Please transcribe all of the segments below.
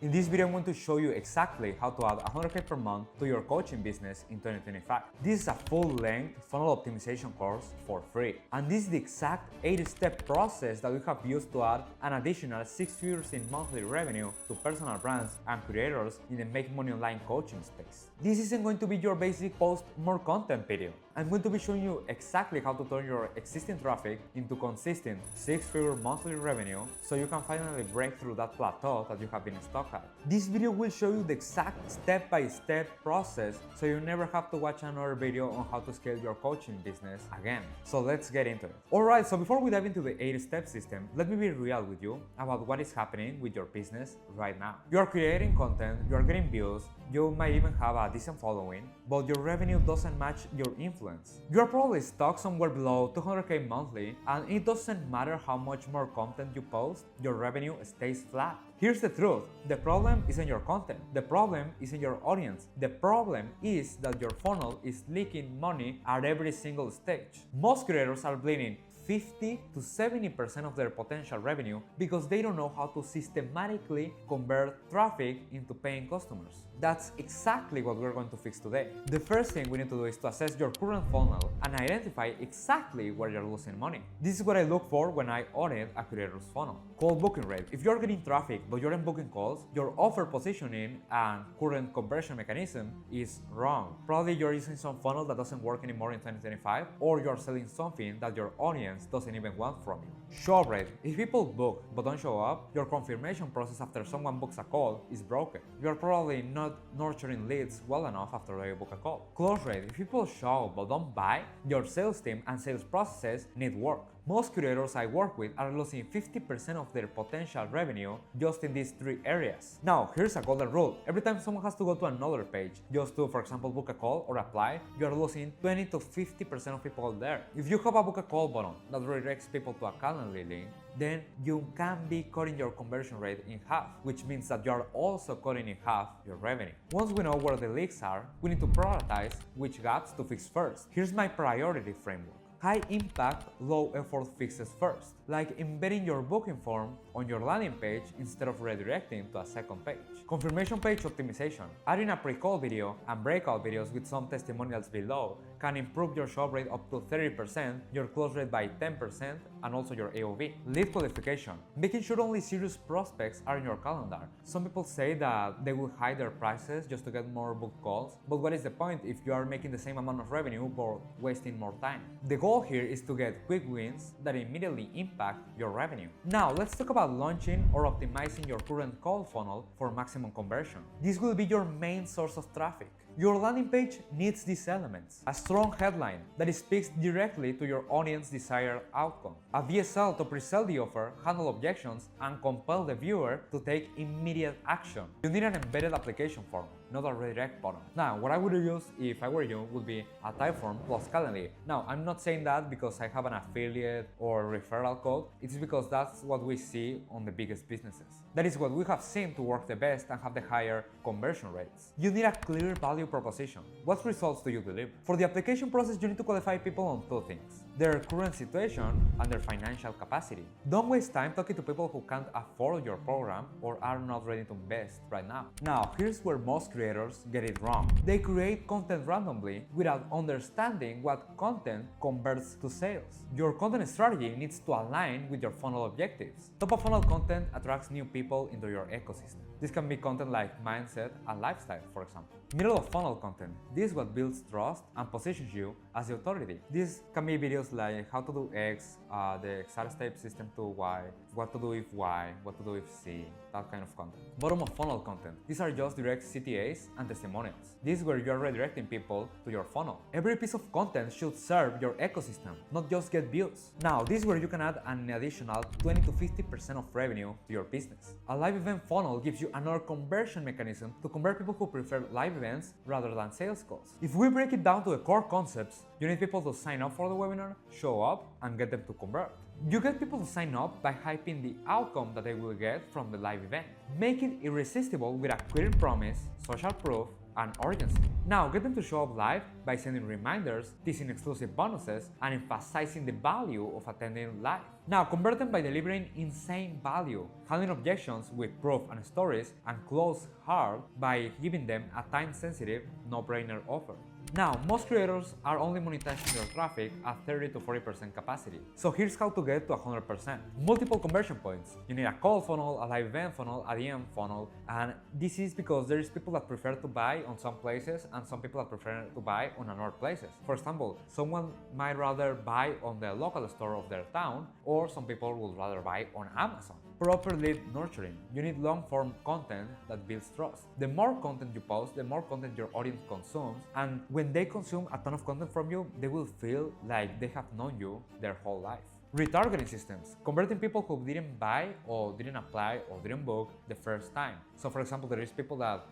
In this video, I'm going to show you exactly how to add 100K per month to your coaching business in 2025. This is a full-length funnel optimization course for free. And this is the exact 8-step process that we have used to add an additional 6 figures in monthly revenue to personal brands and creators in the Make Money Online coaching space. This isn't going to be your basic post more content video. I'm going to be showing you exactly how to turn your existing traffic into consistent 6-figure monthly revenue so you can finally break through that plateau that you have been stuck at. This video will show you the exact step-by-step process so you never have to watch another video on how to scale your coaching business again. So let's get into it. Alright, so before we dive into the 8-step system, let me be real with you about what is happening with your business right now. You are creating content, you are getting views, you might even have a decent following, but your revenue doesn't match your influence. You are probably stuck somewhere below 200K monthly, and it doesn't matter how much more content you post, your revenue stays flat. Here's the truth, the problem isn't your content, the problem is in your audience. The problem is that your funnel is leaking money at every single stage. Most creators are bleeding 50 to 70% of their potential revenue because they don't know how to systematically convert traffic into paying customers. That's exactly what we're going to fix today. The first thing we need to do is to assess your current funnel and identify exactly where you're losing money. This is what I look for when I audit a creator's funnel. Call booking rate. If you're getting traffic but you're not booking calls, your offer positioning and current conversion mechanism is wrong. Probably you're using some funnel that doesn't work anymore in 2025, or you're selling something that your audience doesn't even want from you. Show up rate. If people book but don't show up, your confirmation process after someone books a call is broken. You're probably not nurturing leads well enough after they book a call. Close rate. If people show but don't buy, your sales team and sales processes need work. Most creators I work with are losing 50% of their potential revenue just in these 3 areas. Now, here's a golden rule. Every time someone has to go to another page just to, for example, book a call or apply, you're losing 20 to 50% of people there. If you have a book a call button that redirects people to a Calendly link, then you can be cutting your conversion rate in half, which means that you're also cutting in half your revenue. Once we know where the leaks are, we need to prioritize which gaps to fix first. Here's my priority framework. High impact, low effort fixes first, like embedding your booking form on your landing page instead of redirecting to a second page. Confirmation page optimization. Adding a pre-call video and breakout videos with some testimonials below can improve your show rate up to 30%, your close rate by 10%, and also your AOV. Lead qualification. Making sure only serious prospects are in your calendar. Some people say that they will hide their prices just to get more booked calls, but what is the point if you are making the same amount of revenue but wasting more time? The goal here is to get quick wins that immediately impact your revenue. Now, let's talk about launching or optimizing your current call funnel for maximum conversion. This will be your main source of traffic. Your landing page needs these elements: a strong headline that speaks directly to your audience's desired outcome, a VSL to pre-sell the offer, handle objections, and compel the viewer to take immediate action. You need an embedded application form, not a redirect button. Now, what I would use if I were you would be a Typeform plus Calendly. Now, I'm not saying that because I have an affiliate or referral code. It's because that's what we see on the biggest businesses. That is what we have seen to work the best and have the higher conversion rates. You need a clear value proposition. What results do you deliver? For the application process, you need to qualify people on 2 things: their current situation and their financial capacity. Don't waste time talking to people who can't afford your program or are not ready to invest right now. Now, here's where most creators get it wrong. They create content randomly without understanding what content converts to sales. Your content strategy needs to align with your funnel objectives. Top of funnel content attracts new people into your ecosystem. This can be content like mindset and lifestyle, for example. Middle of funnel content. This is what builds trust and positions you as the authority. This can be videos like how to do X, the exact step system to Y, what to do if Y, what to do if C, that kind of content. Bottom of funnel content. These are just direct CTAs and testimonials. This is where you're redirecting people to your funnel. Every piece of content should serve your ecosystem, not just get views. Now, this is where you can add an additional 20 to 50% of revenue to your business. A live event funnel gives you another conversion mechanism to convert people who prefer live events rather than sales calls. If we break it down to the core concepts, you need people to sign up for the webinar, show up, and get them to convert. You get people to sign up by hyping the outcome that they will get from the live event. Make it irresistible with a clear promise, social proof, and urgency. Now, get them to show up live by sending reminders, teasing exclusive bonuses, and emphasizing the value of attending live. Now, convert them by delivering insane value, handling objections with proof and stories, and close hard by giving them a time-sensitive, no-brainer offer. Now, most creators are only monetizing their traffic at 30 to 40% capacity. So here's how to get to 100%. Multiple conversion points. You need a cold funnel, a live event funnel, a DM funnel, and this is because there is people that prefer to buy on some places and some people that prefer to buy on another places. For example, someone might rather buy on the local store of their town, or some people would rather buy on Amazon. Proper lead nurturing. You need long-form content that builds trust. The more content you post, the more content your audience consumes, and when they consume a ton of content from you, they will feel like they have known you their whole life. Retargeting systems, converting people who didn't buy or didn't apply or didn't book the first time. So for example, there is people that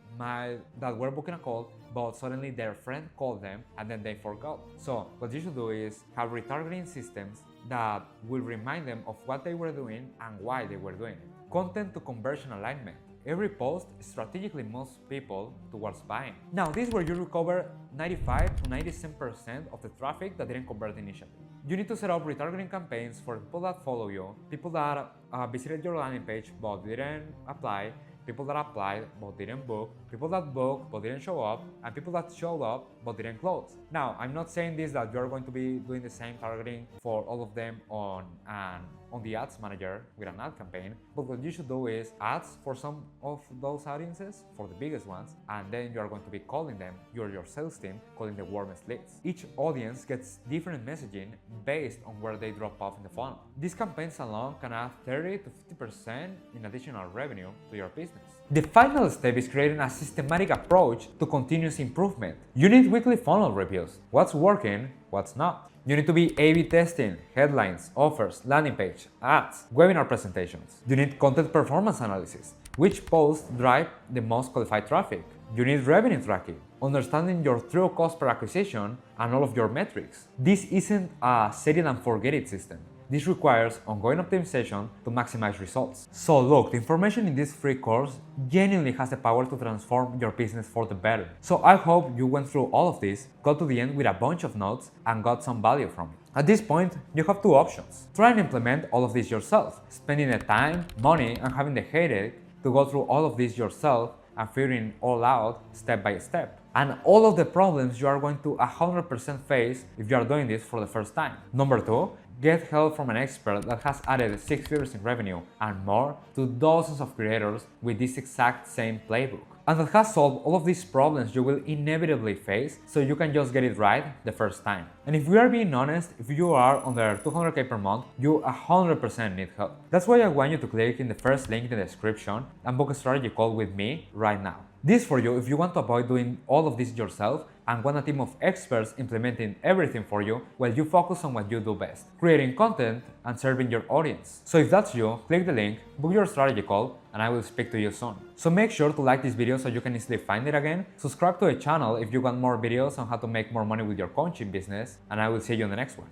were booking a call, but suddenly their friend called them and then they forgot. So what you should do is have retargeting systems that will remind them of what they were doing and why they were doing it. Content to conversion alignment. Every post strategically moves people towards buying. Now, this is where you recover 95 to 97% of the traffic that didn't convert initially. You need to set up retargeting campaigns for people that follow you, people that visited your landing page but didn't apply, people that applied but didn't book, people that booked but didn't show up, and people that showed up but didn't close. Now, I'm not saying this that you're going to be doing the same targeting for all of them on the ads manager with an ad campaign, but what you should do is ads for some of those audiences, for the biggest ones, and then you are going to be calling them, your sales team, calling the warmest leads. Each audience gets different messaging based on where they drop off in the funnel. These campaigns alone can add 30 to 50% in additional revenue to your business. The final step is creating a systematic approach to continuous improvement. You need weekly funnel reviews. What's working, what's not. You need to be A/B testing, headlines, offers, landing page, ads, webinar presentations. You need content performance analysis. Which posts drive the most qualified traffic? You need revenue tracking, understanding your true cost per acquisition and all of your metrics. This isn't a set it and forget it system. This requires ongoing optimization to maximize results. So look, the information in this free course genuinely has the power to transform your business for the better. So I hope you went through all of this, got to the end with a bunch of notes, and got some value from it. At this point, you have two options. Try and implement all of this yourself, spending the time, money, and having the headache to go through all of this yourself and figuring it all out step by step. And all of the problems you are going to 100% face if you are doing this for the first time. Number two, get help from an expert that has added 6 figures in revenue and more to dozens of creators with this exact same playbook, and that has solved all of these problems you will inevitably face, so you can just get it right the first time. And if we are being honest, if you are under 200k per month, you 100% need help. That's why I want you to click in the first link in the description and book a strategy call with me right now. This for you if you want to avoid doing all of this yourself and want a team of experts implementing everything for you while you focus on what you do best, creating content and serving your audience. So if that's you, click the link, book your strategy call, and I will speak to you soon. So make sure to like this video so you can easily find it again, subscribe to the channel if you want more videos on how to make more money with your coaching business, and I will see you in the next one.